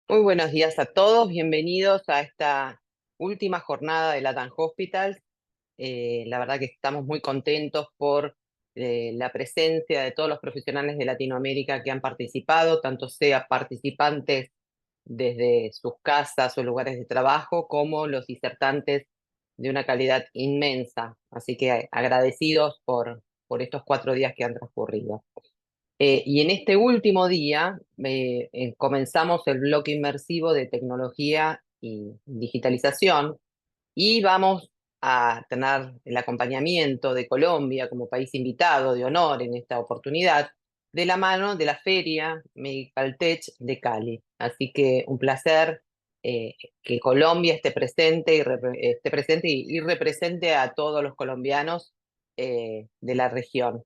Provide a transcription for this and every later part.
Muy buenos días a todos, bienvenidos a esta última jornada de Latam Hospitals. La verdad que estamos muy contentos por la presencia de todos los profesionales de Latinoamérica que han participado, tanto sea participantes desde sus casas o lugares de trabajo, como los disertantes de una calidad inmensa. Así que agradecidos por estos 4 días que han transcurrido. Y en este último día comenzamos el bloque inmersivo de tecnología y digitalización y vamos a tener el acompañamiento de Colombia como país invitado de honor en esta oportunidad de la mano de la Feria Medical Tech de Cali. Así que un placer que Colombia esté presente y represente a todos los colombianos de la región.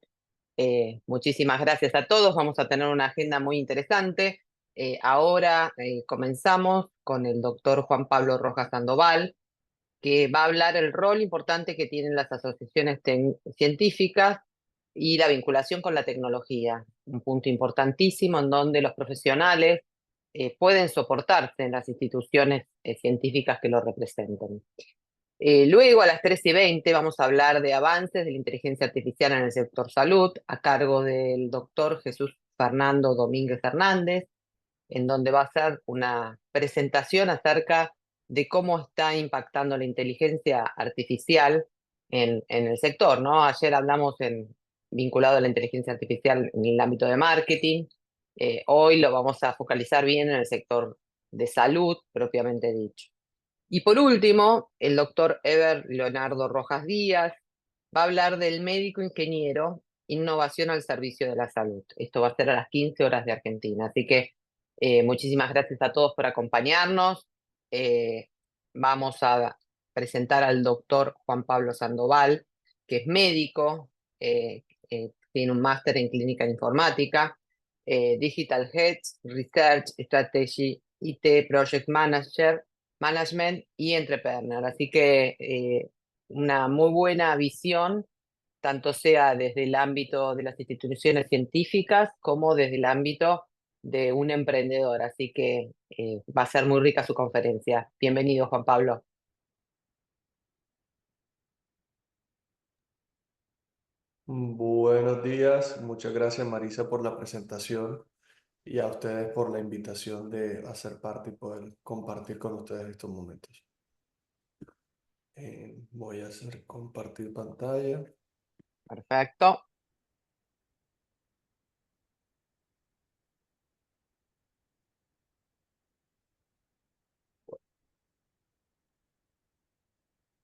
Muchísimas gracias a todos. Vamos a tener una agenda muy interesante. Ahora comenzamos con el doctor Juan Pablo Rojas Sandoval, que va a hablar el rol importante que tienen las asociaciones científicas y la vinculación con la tecnología. Un punto importantísimo en donde los profesionales pueden soportarse en las instituciones científicas que lo representen. Luego, a las 13:20, vamos a hablar de avances de la inteligencia artificial en el sector salud, a cargo del doctor Jesús Fernando Domínguez Hernández, en donde va a ser una presentación acerca de cómo está impactando la inteligencia artificial en el sector, ¿no? Ayer hablamos vinculado a la inteligencia artificial en el ámbito de marketing. Hoy lo vamos a focalizar bien en el sector de salud, propiamente dicho. Y por último, el doctor Eber Leonardo Rojas Díaz va a hablar del médico ingeniero, innovación al servicio de la salud. Esto va a ser a las 15 horas de Argentina. Así que muchísimas gracias a todos por acompañarnos. Eh, Vamos a presentar al doctor Juan Pablo Sandoval, que es médico, tiene un máster en clínica de informática, Digital Health, Research, Strategy, IT, Project Manager, Management y Entrepreneur. Así que una muy buena visión, tanto sea desde el ámbito de las instituciones científicas como desde el ámbito de un emprendedor. Así que va a ser muy rica su conferencia. Bienvenido, Juan Pablo. Buenos días, muchas gracias Marisa por la presentación y a ustedes por la invitación de hacer parte y poder compartir con ustedes estos momentos. Voy a hacer compartir pantalla. Perfecto.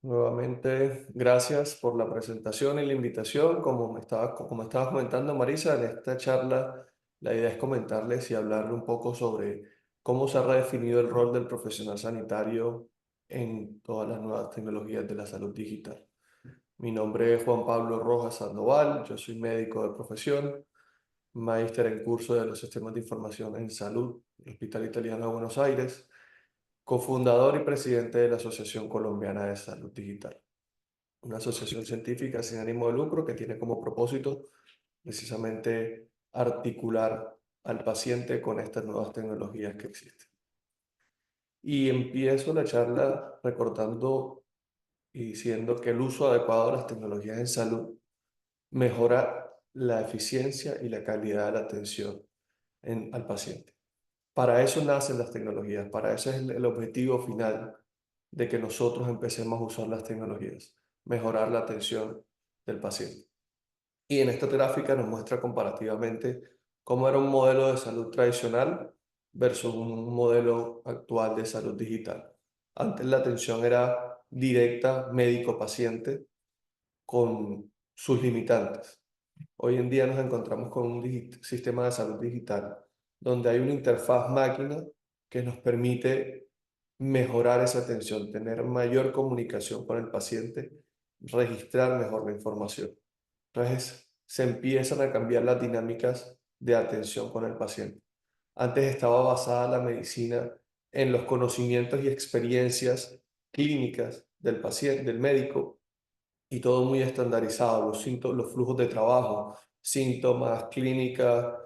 Nuevamente, gracias por la presentación y la invitación. Como estaba comentando Marisa, en esta charla la idea es comentarles y hablarle un poco sobre cómo se ha redefinido el rol del profesional sanitario en todas las nuevas tecnologías de la salud digital. Mi nombre es Juan Pablo Rojas Sandoval, yo soy médico de profesión, magíster en curso de los sistemas de información en salud, Hospital Italiano de Buenos Aires, cofundador y presidente de la Asociación Colombiana de Salud Digital, una asociación científica sin ánimo de lucro que tiene como propósito precisamente articular al paciente con estas nuevas tecnologías que existen. Y empiezo la charla recordando y diciendo que el uso adecuado de las tecnologías en salud mejora la eficiencia y la calidad de la atención al paciente. Para eso nacen las tecnologías, para eso es el objetivo final de que nosotros empecemos a usar las tecnologías, mejorar la atención del paciente. Y en esta gráfica nos muestra comparativamente cómo era un modelo de salud tradicional versus un modelo actual de salud digital. Antes la atención era directa médico-paciente con sus limitantes. Hoy en día nos encontramos con un sistema de salud digital donde hay una interfaz máquina que nos permite mejorar esa atención, tener mayor comunicación con el paciente, registrar mejor la información. Entonces se empiezan a cambiar las dinámicas de atención con el paciente. Antes estaba basada la medicina en los conocimientos y experiencias clínicas del paciente, del médico, y todo muy estandarizado, los flujos de trabajo, síntomas, clínica,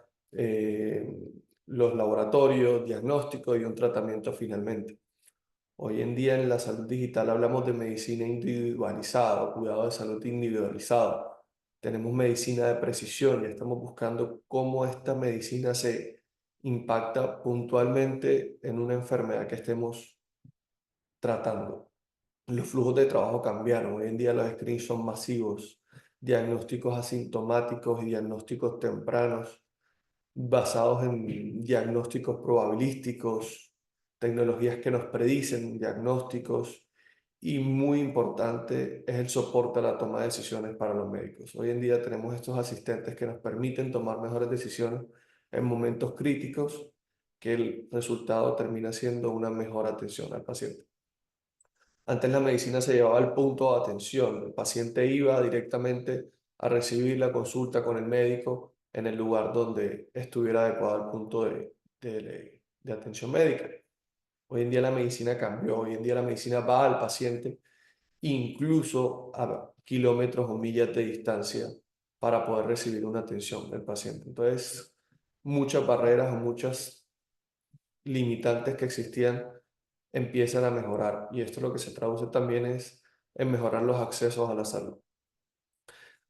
los laboratorios, diagnóstico y un tratamiento finalmente. Hoy en día en la salud digital hablamos de medicina individualizada, o cuidado de salud individualizado. Tenemos medicina de precisión y estamos buscando cómo esta medicina se impacta puntualmente en una enfermedad que estemos tratando. Los flujos de trabajo cambiaron. Hoy en día los screens son masivos, diagnósticos asintomáticos y diagnósticos tempranos basados en diagnósticos probabilísticos, tecnologías que nos predicen diagnósticos y muy importante es el soporte a la toma de decisiones para los médicos. Hoy en día tenemos estos asistentes que nos permiten tomar mejores decisiones en momentos críticos que el resultado termina siendo una mejor atención al paciente. Antes la medicina se llevaba al punto de atención. El paciente iba directamente a recibir la consulta con el médico en el lugar donde estuviera adecuado el punto de atención médica. Hoy en día la medicina cambió. Hoy en día la medicina va al paciente incluso a kilómetros o millas de distancia para poder recibir una atención del paciente. Entonces, muchas barreras o muchas limitantes que existían empiezan a mejorar y esto lo que se traduce también es en mejorar los accesos a la salud.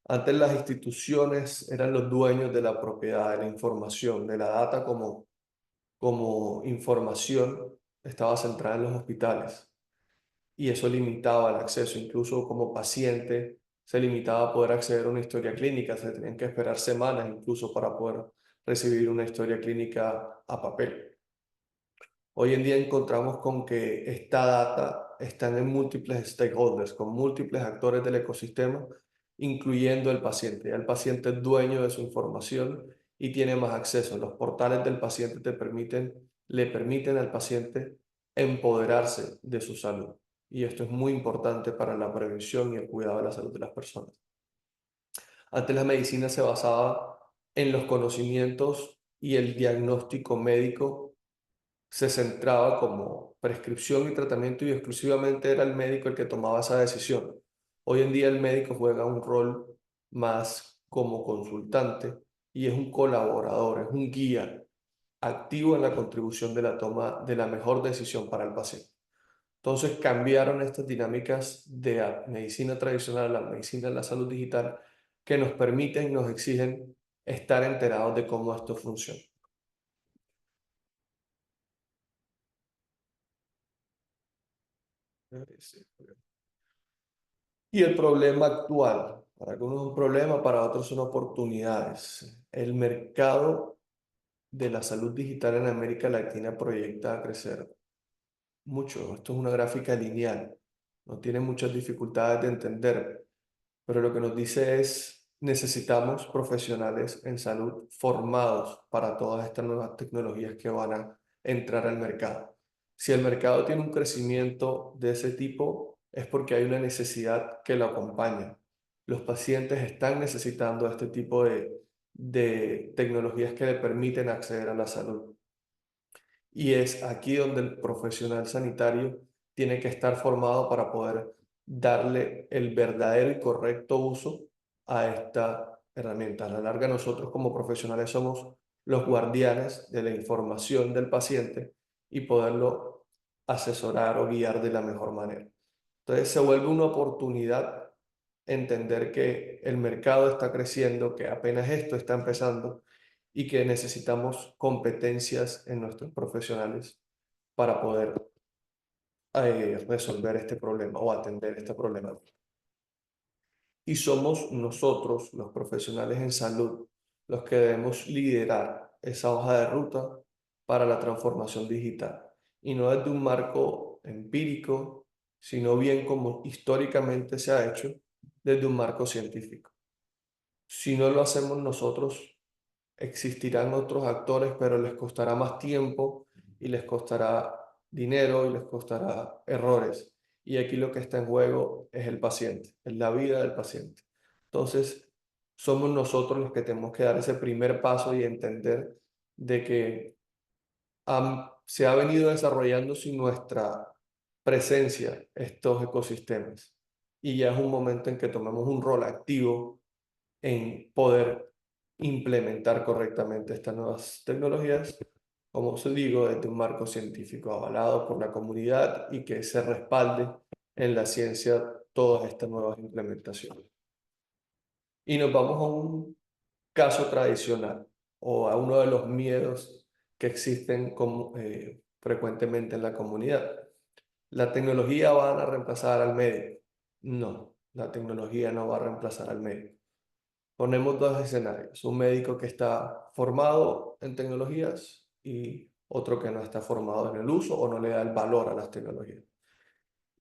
Antes las instituciones eran los dueños de la propiedad, de la información, de la data como información estaba centrada en los hospitales y eso limitaba el acceso, incluso como paciente se limitaba a poder acceder a una historia clínica, se tenían que esperar semanas incluso para poder recibir una historia clínica a papel. Hoy en día encontramos con que esta data está en múltiples stakeholders, con múltiples actores del ecosistema, incluyendo el paciente. Ya el paciente es dueño de su información y tiene más acceso. Los portales del paciente le permiten al paciente empoderarse de su salud. Y esto es muy importante para la prevención y el cuidado de la salud de las personas. Antes la medicina se basaba en los conocimientos y el diagnóstico médico se centraba como prescripción y tratamiento y exclusivamente era el médico el que tomaba esa decisión. Hoy en día el médico juega un rol más como consultante y es un colaborador, es un guía activo en la contribución de la toma de la mejor decisión para el paciente. Entonces cambiaron estas dinámicas de la medicina tradicional a la medicina de la salud digital que nos permiten y nos exigen estar enterados de cómo esto funciona. Y el problema actual, para algunos es un problema, para otros son oportunidades. El mercado de la salud digital en América Latina proyecta a crecer mucho. Esto es una gráfica lineal, no tiene muchas dificultades de entender, pero lo que nos dice es necesitamos profesionales en salud formados para todas estas nuevas tecnologías que van a entrar al mercado. Si el mercado tiene un crecimiento de ese tipo, es porque hay una necesidad que lo acompaña. Los pacientes están necesitando este tipo de tecnologías que le permiten acceder a la salud. Y es aquí donde el profesional sanitario tiene que estar formado para poder darle el verdadero y correcto uso a esta herramienta. A la larga, nosotros como profesionales somos los guardianes de la información del paciente y poderlo asesorar o guiar de la mejor manera. Entonces se vuelve una oportunidad entender que el mercado está creciendo, que apenas esto está empezando y que necesitamos competencias en nuestros profesionales para poder resolver este problema o atender este problema. Y somos nosotros, los profesionales en salud, los que debemos liderar esa hoja de ruta para la transformación digital. Y no desde un marco empírico, sino bien como históricamente se ha hecho, desde un marco científico. Si no lo hacemos nosotros, existirán otros actores, pero les costará más tiempo y les costará dinero y les costará errores. Y aquí lo que está en juego es el paciente, es la vida del paciente. Entonces, somos nosotros los que tenemos que dar ese primer paso y entender de que se ha venido desarrollando sin nuestra presencia estos ecosistemas. Y ya es un momento en que tomemos un rol activo en poder implementar correctamente estas nuevas tecnologías como se digo, desde un marco científico avalado por la comunidad y que se respalde en la ciencia todas estas nuevas implementaciones. Y nos vamos a un caso tradicional o a uno de los miedos que existen frecuentemente en la comunidad. ¿La tecnología va a reemplazar al médico? No, la tecnología no va a reemplazar al médico. Ponemos dos escenarios, un médico que está formado en tecnologías y otro que no está formado en el uso o no le da el valor a las tecnologías.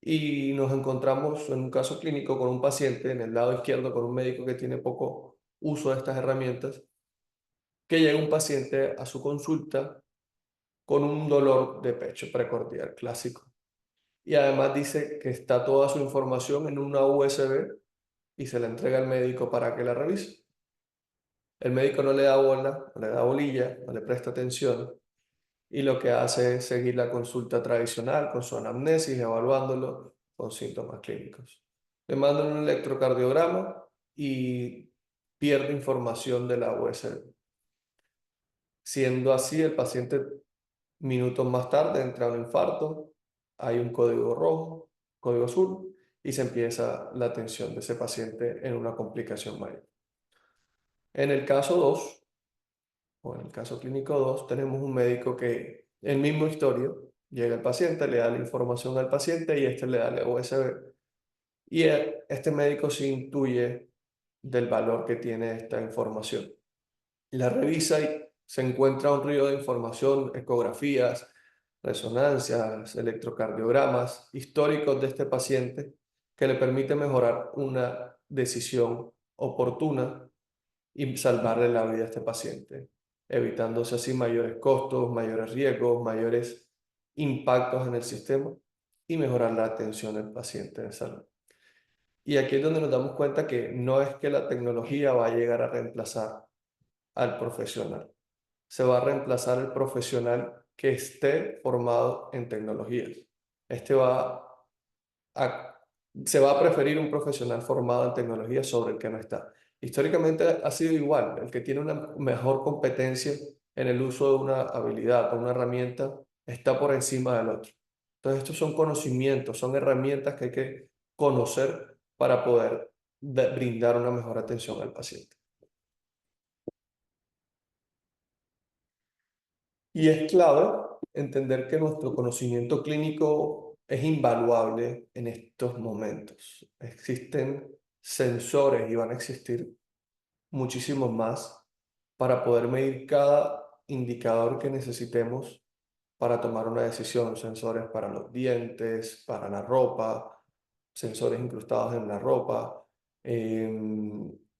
Y nos encontramos en un caso clínico con un paciente en el lado izquierdo, con un médico que tiene poco uso de estas herramientas, que llega un paciente a su consulta con un dolor de pecho precordial clásico. Y además dice que está toda su información en una USB y se la entrega al médico para que la revise. El médico no le da bola, no le da bolilla, no le presta atención y lo que hace es seguir la consulta tradicional con su anamnesis, evaluándolo con síntomas clínicos. Le mandan un electrocardiograma y pierde información de la USB. Siendo así, el paciente minutos más tarde entra un infarto, hay un código rojo, código azul, y se empieza la atención de ese paciente en una complicación mayor. En el caso 2 o en el caso clínico 2 tenemos un médico que, el mismo historia, llega el paciente, le da la información al paciente y este le da la USB. Y este médico se intuye del valor que tiene esta información. La revisa y se encuentra un río de información, ecografías, resonancias, electrocardiogramas históricos de este paciente que le permite mejorar una decisión oportuna y salvarle la vida a este paciente, evitándose así mayores costos, mayores riesgos, mayores impactos en el sistema y mejorar la atención del paciente de salud. Y aquí es donde nos damos cuenta que no es que la tecnología va a llegar a reemplazar al profesional. Se va a reemplazar el profesional que esté formado en tecnologías. Este a, se va a preferir un profesional formado en tecnología sobre el que no está. Históricamente ha sido igual, el que tiene una mejor competencia en el uso de una habilidad o una herramienta está por encima del otro. Entonces, estos son conocimientos, son herramientas que hay que conocer para poder brindar una mejor atención al paciente. Y es clave entender que nuestro conocimiento clínico es invaluable en estos momentos. Existen sensores y van a existir muchísimos más para poder medir cada indicador que necesitemos para tomar una decisión. Sensores para los dientes, para la ropa, sensores incrustados en la ropa,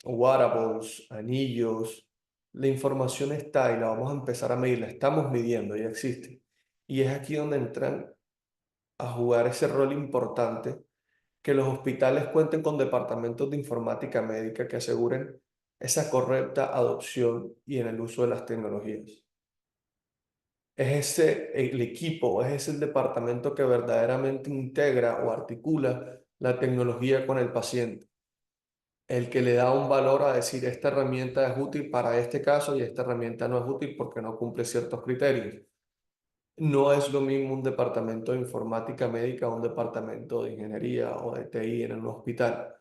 wearables, anillos. La información está y la vamos a empezar a medir, la estamos midiendo, ya existe. Y es aquí donde entran a jugar ese rol importante que los hospitales cuenten con departamentos de informática médica que aseguren esa correcta adopción y en el uso de las tecnologías. Es ese el equipo, es ese el departamento que verdaderamente integra o articula la tecnología con el paciente, el que le da un valor a decir esta herramienta es útil para este caso y esta herramienta no es útil porque no cumple ciertos criterios. No es lo mismo un departamento de informática médica o un departamento de ingeniería o de TI en un hospital.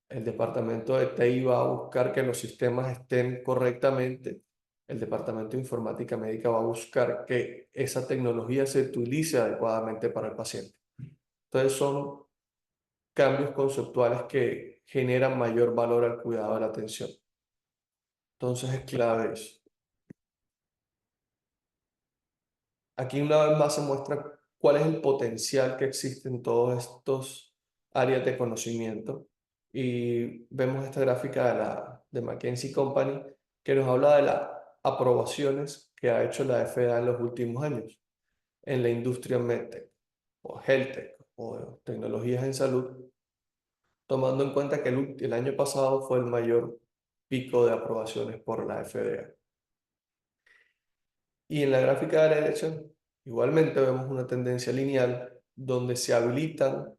El departamento de TI va a buscar que los sistemas estén correctamente. El departamento de informática médica va a buscar que esa tecnología se utilice adecuadamente para el paciente. Entonces son cambios conceptuales que generan mayor valor al cuidado de la atención. Entonces es clave eso. Aquí una vez más se muestra cuál es el potencial que existe en todos estos áreas de conocimiento. Y vemos esta gráfica de McKinsey Company que nos habla de las aprobaciones que ha hecho la FDA en los últimos años en la industria MedTech o HealthTech o tecnologías en salud, tomando en cuenta que el año pasado fue el mayor pico de aprobaciones por la FDA. Y en la gráfica de la derecha, igualmente vemos una tendencia lineal donde se habilitan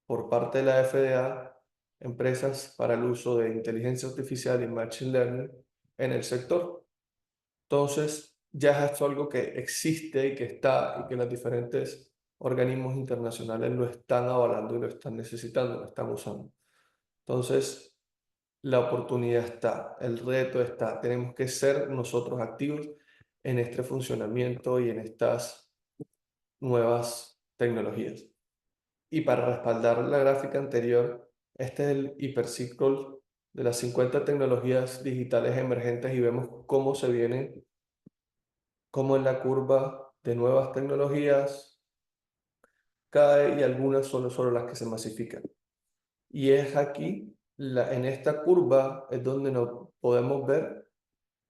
por parte de la FDA empresas para el uso de inteligencia artificial y machine learning en el sector. Entonces, ya es esto algo que existe y que está y que los diferentes organismos internacionales lo están avalando y lo están necesitando, lo están usando. Entonces, la oportunidad está, el reto está, tenemos que ser nosotros activos en este funcionamiento y en estas nuevas tecnologías. Y para respaldar la gráfica anterior, este es el hiperciclo de las 50 tecnologías digitales emergentes y vemos cómo se vienen, cómo en la curva de nuevas tecnologías cae y algunas son solo las que se masifican. Y es aquí, en esta curva, es donde nos podemos ver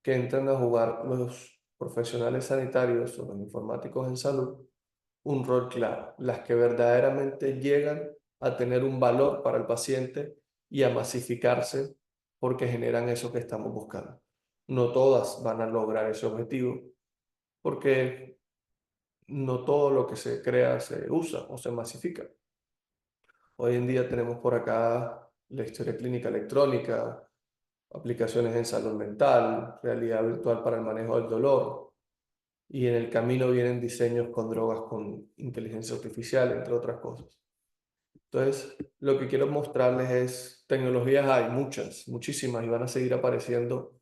que entran a jugar los profesionales sanitarios o los informáticos en salud un rol clave, las que verdaderamente llegan a tener un valor para el paciente y a masificarse porque generan eso que estamos buscando. No todas van a lograr ese objetivo porque no todo lo que se crea se usa o se masifica. Hoy en día tenemos por acá la historia clínica electrónica, aplicaciones en salud mental, realidad virtual para el manejo del dolor, y en el camino vienen diseños con drogas con inteligencia artificial, entre otras cosas. Entonces, lo que quiero mostrarles es, tecnologías hay muchas, muchísimas, y van a seguir apareciendo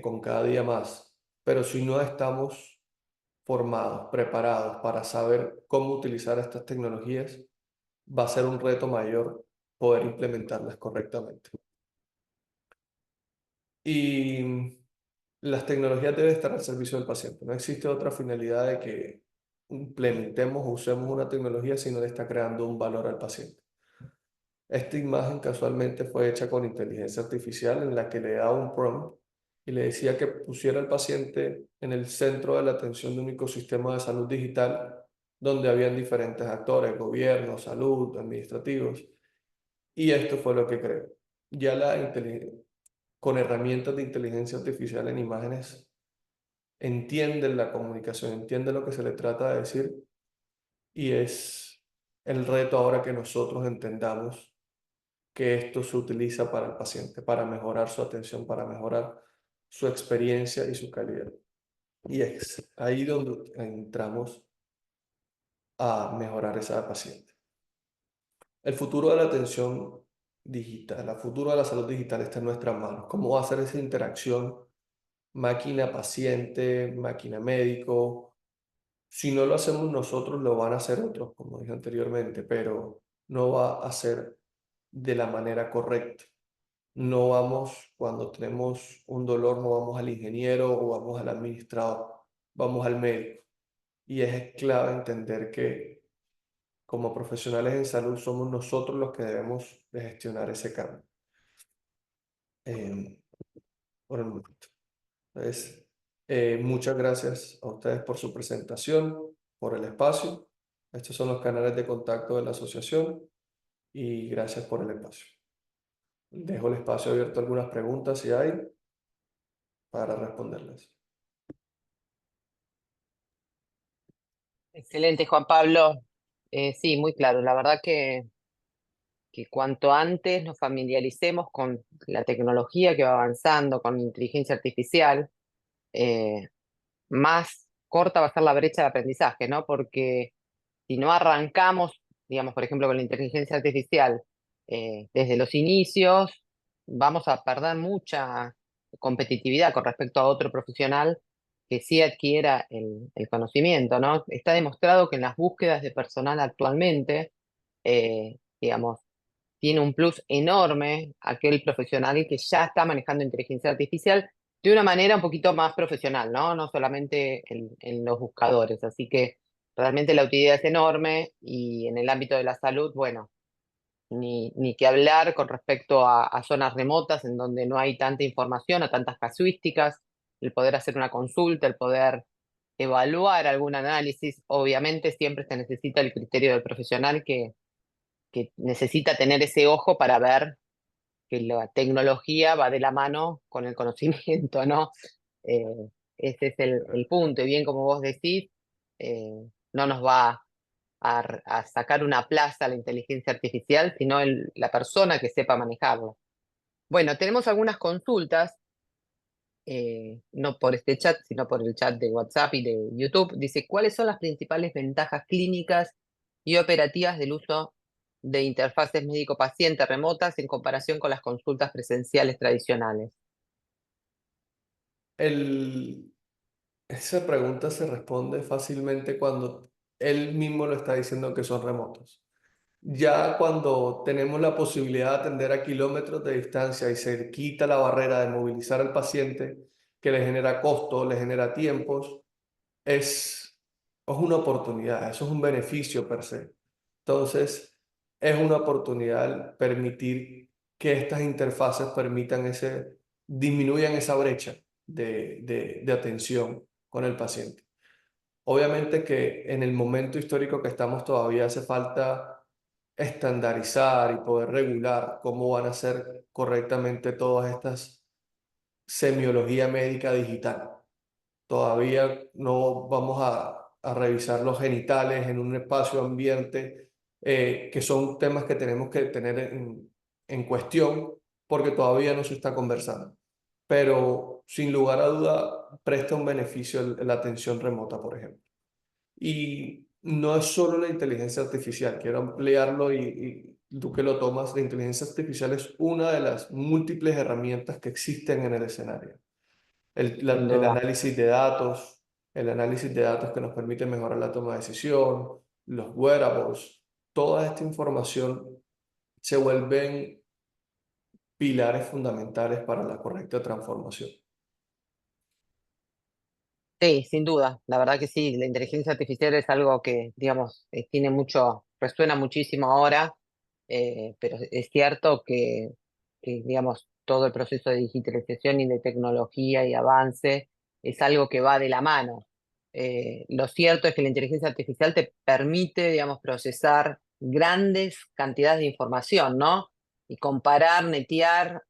con cada día más, pero si no estamos formados, preparados para saber cómo utilizar estas tecnologías, va a ser un reto mayor poder implementarlas correctamente. Y las tecnologías deben estar al servicio del paciente. No existe otra finalidad de que implementemos o usemos una tecnología si no le está creando un valor al paciente. Esta imagen casualmente fue hecha con inteligencia artificial en la que le daba un prompt y le decía que pusiera al paciente en el centro de la atención de un ecosistema de salud digital donde habían diferentes actores, gobierno, salud, administrativos. Y esto fue lo que creó. Ya con herramientas de inteligencia artificial en imágenes entienden la comunicación, entienden lo que se le trata de decir y es el reto ahora que nosotros entendamos que esto se utiliza para el paciente, para mejorar su atención, para mejorar su experiencia y su calidad. Y es ahí donde entramos a mejorar esa paciente. El futuro de la atención digital, el futuro de la salud digital está en nuestras manos. ¿Cómo va a ser esa interacción máquina-paciente, máquina-médico? Si no lo hacemos nosotros, lo van a hacer otros, como dije anteriormente, pero no va a ser de la manera correcta. No vamos, cuando tenemos un dolor, no vamos al ingeniero o vamos al administrador, vamos al médico. Y es clave entender que como profesionales en salud somos nosotros los que debemos de gestionar ese cambio. eh, por el momento. Entonces, muchas gracias a ustedes por su presentación, por el espacio. Estos son los canales de contacto de la asociación y gracias por el espacio. Dejo el espacio abierto a algunas preguntas si hay para responderlas. Excelente, Juan Pablo. Sí, muy claro. La verdad que cuanto antes nos familiaricemos con la tecnología que va avanzando, con inteligencia artificial, eh, más corta va a ser la brecha de aprendizaje, ¿no? Porque si no arrancamos, digamos, por ejemplo, con la inteligencia artificial desde los inicios, vamos a perder mucha competitividad con respecto a otro profesional que sí adquiera el conocimiento, ¿no? Está demostrado que en las búsquedas de personal actualmente, digamos, tiene un plus enorme aquel profesional que ya está manejando inteligencia artificial de una manera un poquito más profesional, ¿no? No solamente en los buscadores. Así que realmente la utilidad es enorme y en el ámbito de la salud, bueno, ni que hablar con respecto a zonas remotas en donde no hay tanta información o tantas casuísticas, el poder hacer una consulta, el poder evaluar algún análisis, obviamente siempre se necesita el criterio del profesional que necesita tener ese ojo para ver que la tecnología va de la mano con el conocimiento, ¿no? Eh, Ese es el punto. Y bien, como vos decís, no nos va a sacar una plaza la inteligencia artificial, sino la persona que sepa manejarla. Bueno, tenemos algunas consultas. no por este chat, sino por el chat de WhatsApp y de YouTube. Dice, ¿cuáles son las principales ventajas clínicas y operativas del uso de interfaces médico-paciente remotas en comparación con las consultas presenciales tradicionales? El, esa pregunta se responde fácilmente cuando él mismo lo está diciendo que son remotos. Ya cuando tenemos la posibilidad de atender a kilómetros de distancia y se quita la barrera de movilizar al paciente, que le genera costo, le genera tiempos, es una oportunidad, eso es un beneficio per se. Entonces, es una oportunidad el permitir que estas interfaces permitan disminuyan esa brecha de atención con el paciente. Obviamente que en el momento histórico que estamos todavía hace falta estandarizar y poder regular cómo van a ser correctamente todas estas semiología médica digital. Todavía no vamos a revisar los genitales en un espacio ambiente, que son temas que tenemos que tener en cuestión porque todavía no se está conversando. Pero sin lugar a duda presta un beneficio la atención remota, por ejemplo. Y no es solo la inteligencia artificial, quiero ampliarlo y tú que lo tomas, la inteligencia artificial es una de las múltiples herramientas que existen en el escenario. Sin El duda. análisis de datos, el análisis de datos que nos permite mejorar la toma de decisión, los wearables, toda esta información se vuelven pilares fundamentales para la correcta transformación. Sí, sin duda. La verdad que sí, la inteligencia artificial es algo que, digamos, tiene mucho, resuena muchísimo ahora, pero es cierto digamos, todo el proceso de digitalización y de tecnología y avance es algo que va de la mano. Lo cierto es que la inteligencia artificial te permite, digamos, procesar grandes cantidades de información, ¿no? Y comparar, netear,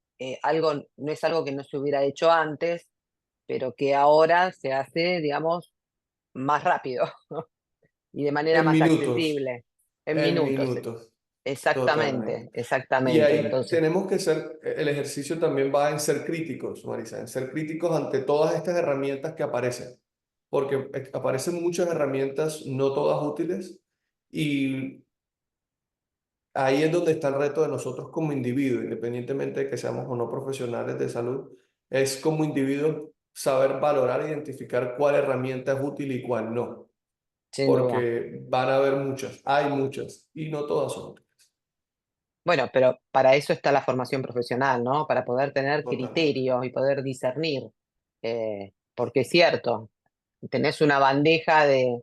no es algo que no se hubiera hecho antes, pero que ahora se hace, digamos, más rápido y de manera En más minutos, accesible, en en minutos. minutos, Exactamente, totalmente. Y exactamente. ahí Entonces, tenemos que ser, el ejercicio también va en ser críticos, Marisa, en ser críticos ante todas estas herramientas que aparecen, porque aparecen muchas herramientas, no todas útiles, y ahí es donde está el reto de nosotros como individuos, independientemente de que seamos o no profesionales de salud, es como individuos saber valorar e identificar cuál herramienta es útil y cuál no, sin duda. porque van a haber muchas, hay muchas, y no todas son útiles. Bueno, pero para eso está la formación profesional, ¿no? Para poder tener Totalmente. criterios y poder discernir. Porque es cierto, tenés una bandeja de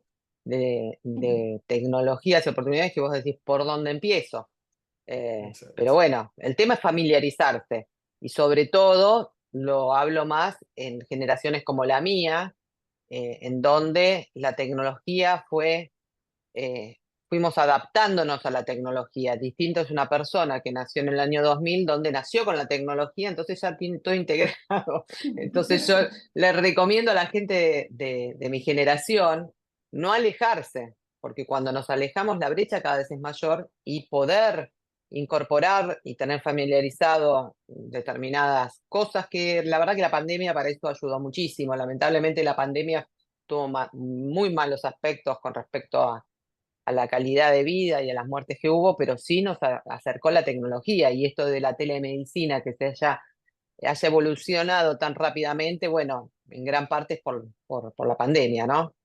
tecnologías y oportunidades que vos decís, ¿por dónde empiezo? Pero Exacto. bueno, el tema es familiarizarse y sobre todo lo hablo más en generaciones como la mía, en donde la tecnología eh, fuimos adaptándonos a la tecnología. Distinto es una persona que nació en el año 2000, donde nació con la tecnología, entonces ya tiene todo integrado. Entonces yo le recomiendo a la gente de mi generación no alejarse, porque cuando nos alejamos la brecha cada vez es mayor y poder incorporar y tener familiarizado determinadas cosas que la verdad que la pandemia para eso ayudó muchísimo. Lamentablemente la pandemia tuvo muy malos aspectos con respecto a la calidad de vida y a las muertes que hubo, pero sí nos acercó la tecnología y esto de la telemedicina que haya evolucionado tan rápidamente, bueno, en gran parte es por la pandemia, ¿no?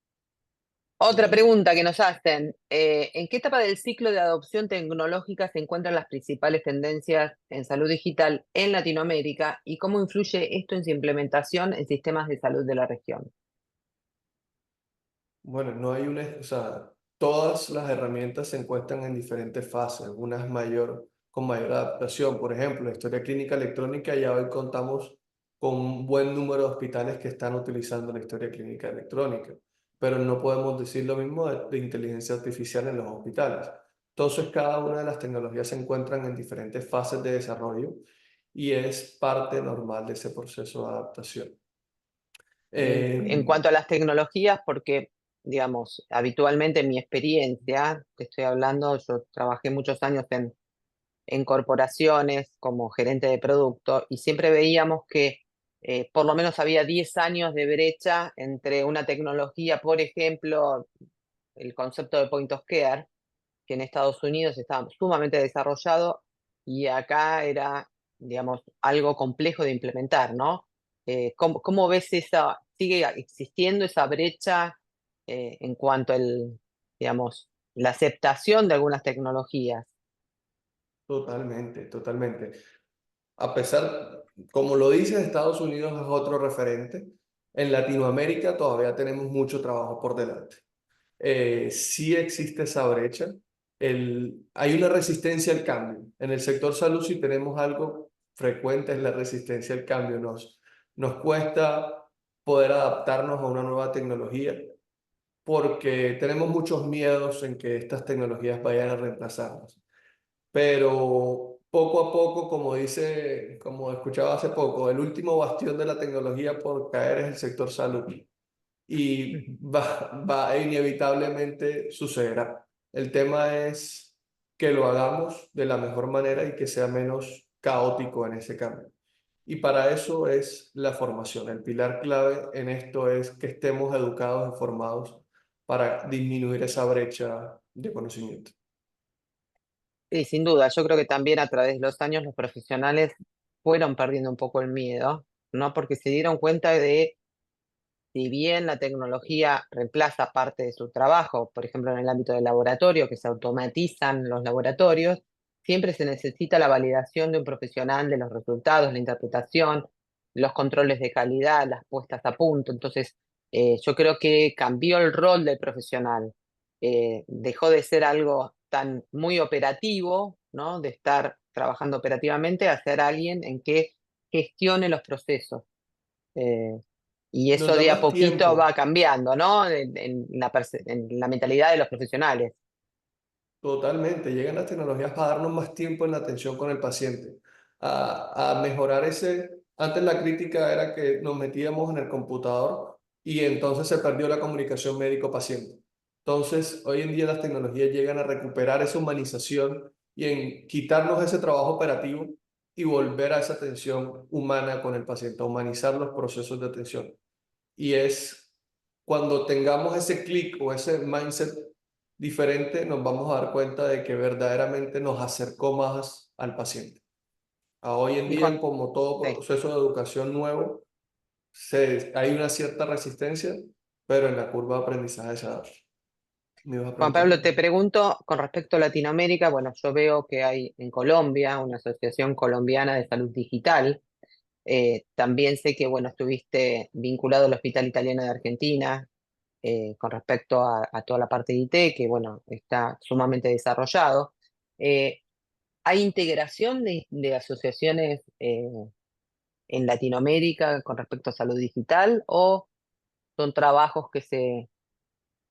Otra Sí. pregunta que nos hacen, ¿en qué etapa del ciclo de adopción tecnológica se encuentran las principales tendencias en salud digital en Latinoamérica y cómo influye esto en su implementación en sistemas de salud de la región? Bueno, no hay una, o sea, todas las herramientas se encuentran en diferentes fases, unas con mayor adaptación. Por ejemplo, la historia clínica electrónica, ya hoy contamos con un buen número de hospitales que están utilizando la historia clínica electrónica, pero no podemos decir lo mismo de inteligencia artificial en los hospitales. Entonces, cada una de las tecnologías se encuentran en diferentes fases de desarrollo y es parte normal de ese proceso de adaptación. En Em, cuanto a las tecnologías, porque, digamos, habitualmente en mi experiencia, te estoy hablando, yo trabajé muchos años en corporaciones como gerente de producto y siempre veíamos que por lo menos había 10 años de brecha entre una tecnología, por ejemplo, el concepto de point of care, que en Estados Unidos estaba sumamente desarrollado y acá era, digamos, algo complejo de implementar, ¿no? ¿Cómo ves esa, sigue existiendo esa brecha en cuanto al, digamos, la aceptación de algunas tecnologías? Totalmente, totalmente. A pesar, como lo dices, Estados Unidos es otro referente. En Latinoamérica todavía tenemos mucho trabajo por delante. Sí existe esa brecha. Hay una resistencia al cambio. En el sector salud sí tenemos algo frecuente, es la resistencia al cambio. Nos cuesta poder adaptarnos a una nueva tecnología porque tenemos muchos miedos en que estas tecnologías vayan a reemplazarnos. Pero poco a poco, como escuchaba hace poco, el último bastión de la tecnología por caer es el sector salud y Ujú. inevitablemente sucederá. El tema es que lo hagamos de la mejor manera y que sea menos caótico en ese cambio. Y para eso es la formación. El pilar clave en esto es que estemos educados y formados para disminuir esa brecha de conocimiento. Sí, sin duda, yo creo que también a través de los años los profesionales fueron perdiendo un poco el miedo, ¿no? Porque se dieron cuenta de, si bien la tecnología reemplaza parte de su trabajo, por ejemplo, en el ámbito del laboratorio, que se automatizan los laboratorios, siempre se necesita la validación de un profesional de los resultados, la interpretación, los controles de calidad, las puestas a punto. Entonces, yo creo que cambió el rol del profesional. Dejó de ser algo tan muy operativo, ¿no? De estar trabajando operativamente, a ser alguien en que gestione los procesos. Eh, y Nos eso da de a más poquito va tiempo. cambiando, ¿no? En la mentalidad de los profesionales. Totalmente, llegan las tecnologías para darnos más tiempo en la atención con el paciente, a mejorar antes la crítica era que nos metíamos en el computador y entonces se perdió la comunicación médico-paciente. Entonces, hoy en día las tecnologías llegan a recuperar esa humanización y en quitarnos ese trabajo operativo y volver a esa atención humana con el paciente, a humanizar los procesos de atención. Y es cuando tengamos ese clic o ese mindset diferente, nos vamos a dar cuenta de que verdaderamente nos acercó más al paciente. A hoy en Y día, con, como todo sí. proceso de educación nuevo, hay una cierta resistencia, pero en la curva de aprendizaje se da. Me ibas a Juan preguntar Pablo, te algo. pregunto con respecto a Latinoamérica, bueno, yo veo que hay en Colombia una asociación colombiana de salud digital. También sé que, bueno, estuviste vinculado al Hospital Italiano de Argentina con respecto a toda la parte de IT, que, bueno, está sumamente desarrollado. Eh, ¿Hay integración de asociaciones en Latinoamérica con respecto a salud digital o son trabajos que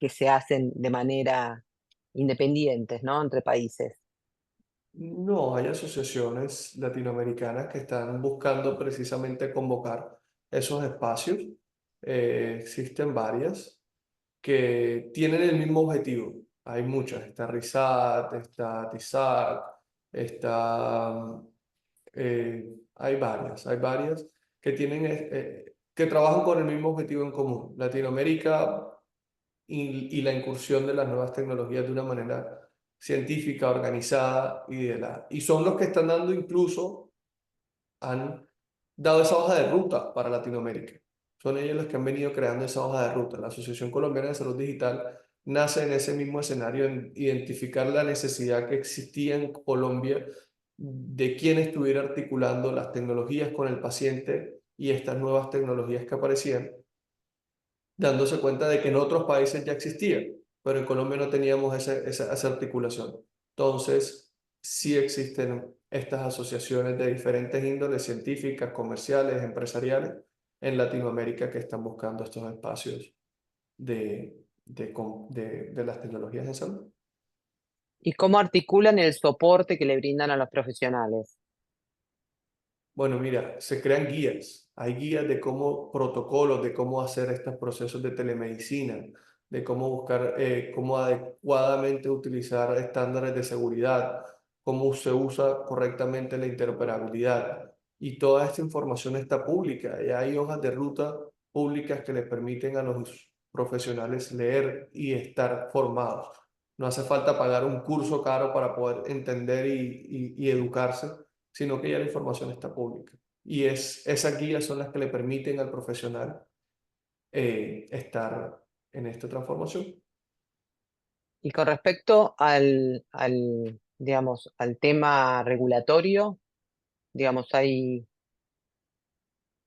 se hacen de manera independientes, ¿no? Entre países. No, hay asociaciones latinoamericanas que están buscando precisamente convocar esos espacios. Existen varias que tienen el mismo objetivo. Hay muchas, está RISAT, está TISAC, está, hay varias que trabajan con el mismo objetivo en común. Latinoamérica y la incursión de las nuevas tecnologías de una manera científica, organizada y son los que están dando incluso han dado esa hoja de ruta para Latinoamérica. Son ellos los que han venido creando esa hoja de ruta. La Asociación Colombiana de Salud Digital nace en ese mismo escenario, en identificar la necesidad que existía en Colombia de quién estuviera articulando las tecnologías con el paciente y estas nuevas tecnologías que aparecían, dándose cuenta de que en otros países ya existía, pero en Colombia no teníamos esa articulación. Entonces, sí existen estas asociaciones de diferentes índoles científicas, comerciales, empresariales en Latinoamérica que están buscando estos espacios de las tecnologías de salud. ¿Y cómo articulan el soporte que le brindan a los profesionales? Bueno, mira, se crean guías. Hay guías de cómo, protocolos de cómo hacer estos procesos de telemedicina, de cómo buscar, cómo adecuadamente utilizar estándares de seguridad, cómo se usa correctamente la interoperabilidad. y toda esta información está pública. Y hay hojas de ruta públicas que le permiten a los profesionales leer y estar formados. No hace falta pagar un curso caro para poder entender y educarse, sino que ya la información está pública. Y esas guías son las que le permiten al profesional estar en esta transformación. Y con respecto digamos, al tema regulatorio, digamos, hay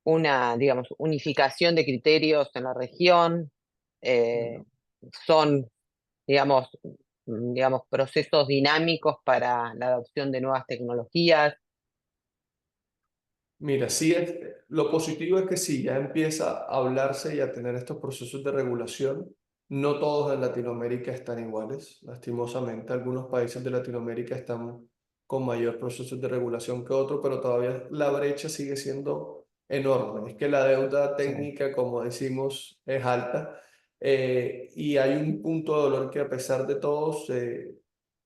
una, digamos, unificación de criterios en la región, eh, son, digamos, digamos, procesos dinámicos para la adopción de nuevas tecnologías. Mira, sí lo positivo es que sí, ya empieza a hablarse y a tener estos procesos de regulación. No todos en Latinoamérica están iguales, lastimosamente. Algunos países de Latinoamérica están con mayor procesos de regulación que otros, pero todavía la brecha sigue siendo enorme. Es que la deuda Sí. técnica, como decimos, es alta. Y hay un punto de dolor que a pesar de todo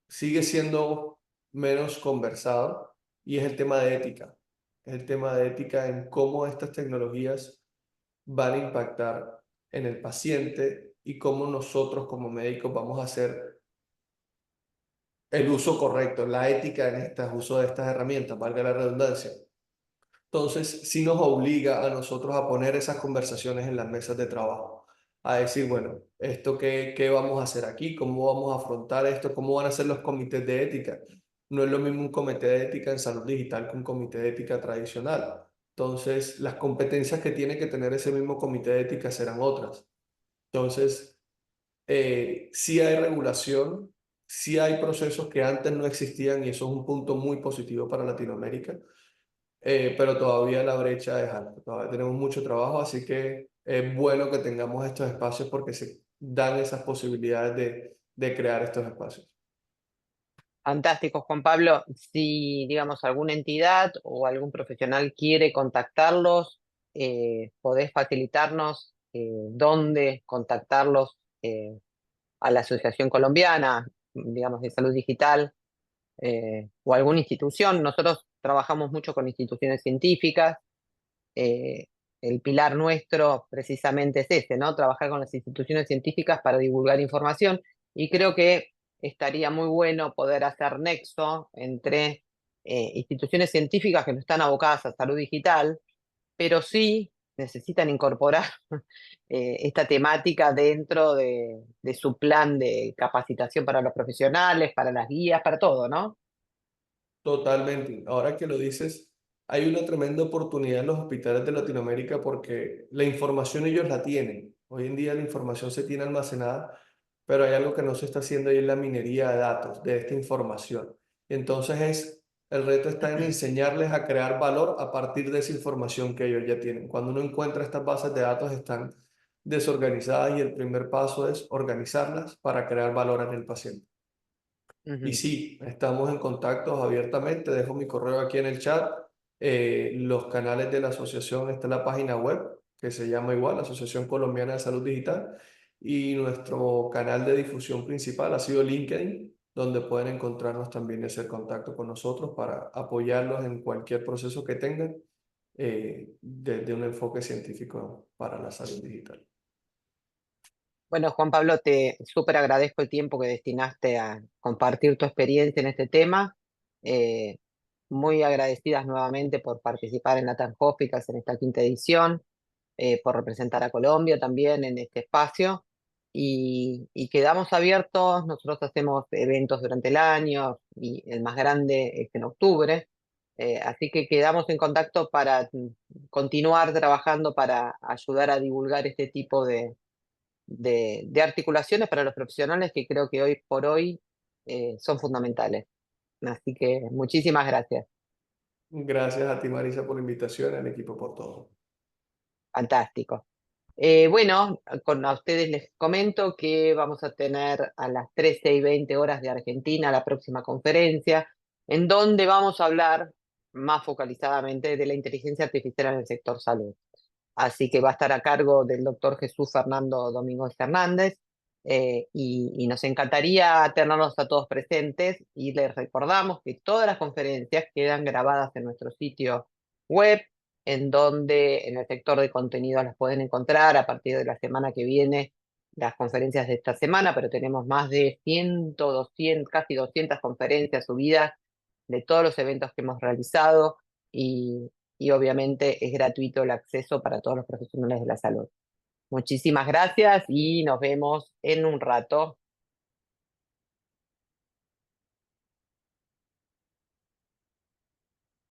sigue siendo menos conversado y es el tema de ética. Es el tema de ética en cómo estas tecnologías van a impactar en el paciente y cómo nosotros como médicos vamos a hacer el uso correcto, la ética en este uso de estas herramientas, valga la redundancia. Entonces, sí nos obliga a nosotros a poner esas conversaciones en las mesas de trabajo, a decir, bueno, esto qué vamos a hacer aquí, cómo vamos a afrontar esto, cómo van a ser los comités de ética. No es lo mismo un comité de ética en salud digital que un comité de ética tradicional. Entonces, las competencias que tiene que tener ese mismo comité de ética serán otras. Entonces, sí hay regulación, sí hay procesos que antes no existían y eso es un punto muy positivo para Latinoamérica, pero todavía la brecha es alta, todavía tenemos mucho trabajo, así que es bueno que tengamos estos espacios porque se dan esas posibilidades de crear estos espacios. Fantástico, Juan Pablo. Si, digamos, alguna entidad o algún profesional quiere contactarlos, podés facilitarnos dónde contactarlos a la Asociación Colombiana, digamos, de Salud Digital, o alguna institución. Nosotros trabajamos mucho con instituciones científicas. eh, el pilar nuestro precisamente es ese, ¿no? Trabajar con las instituciones científicas para divulgar información y creo que estaría muy bueno poder hacer nexo entre instituciones científicas que no están abocadas a salud digital, pero sí necesitan incorporar esta temática dentro de su plan de capacitación para los profesionales, para las guías, para todo, ¿no? Totalmente. Ahora que lo dices, hay una tremenda oportunidad en los hospitales de Latinoamérica porque la información ellos la tienen. Hoy en día la información se tiene almacenada, pero hay algo que no se está haciendo y es la minería de datos de esta información. Entonces el reto está en enseñarles a crear valor a partir de esa información que ellos ya tienen. Cuando uno encuentra estas bases de datos están desorganizadas y el primer paso es organizarlas para crear valor en el paciente. Y Ujú. sí, estamos en contacto abiertamente. Dejo mi correo aquí en el chat. Los canales de la asociación, está en la página web que se llama igual, Asociación Colombiana de Salud Digital. Y nuestro canal de difusión principal ha sido LinkedIn, donde pueden encontrarnos también y hacer contacto con nosotros para apoyarlos en cualquier proceso que tengan desde un enfoque científico para la salud digital. Bueno, Juan Pablo, te súper agradezco el tiempo que destinaste a compartir tu experiencia en este tema. Eh, Muy agradecidas nuevamente por participar en la Tan Hospitals en esta quinta edición, por representar a Colombia también en este espacio. Y quedamos abiertos, nosotros hacemos eventos durante el año y el más grande es en octubre. Así que quedamos en contacto para continuar trabajando para ayudar a divulgar este tipo de articulaciones para los profesionales que creo que hoy por hoy son fundamentales. Así que muchísimas gracias. Gracias a ti, Marisa, por la invitación, al equipo por todo. Fantástico. Bueno, a ustedes les comento que vamos a tener a las 13:20 de Argentina la próxima conferencia, en donde vamos a hablar más focalizadamente de la inteligencia artificial en el sector salud. Así que va a estar a cargo del doctor Jesús Fernando Domínguez Fernández, y nos encantaría tenerlos a todos presentes y les recordamos que todas las conferencias quedan grabadas en nuestro sitio web, en donde en el sector de contenidos las pueden encontrar a partir de la semana que viene, las conferencias de esta semana, pero tenemos más de 100, 200, casi 200 conferencias subidas de todos los eventos que hemos realizado y obviamente es gratuito el acceso para todos los profesionales de la salud. Muchísimas gracias y nos vemos en un rato.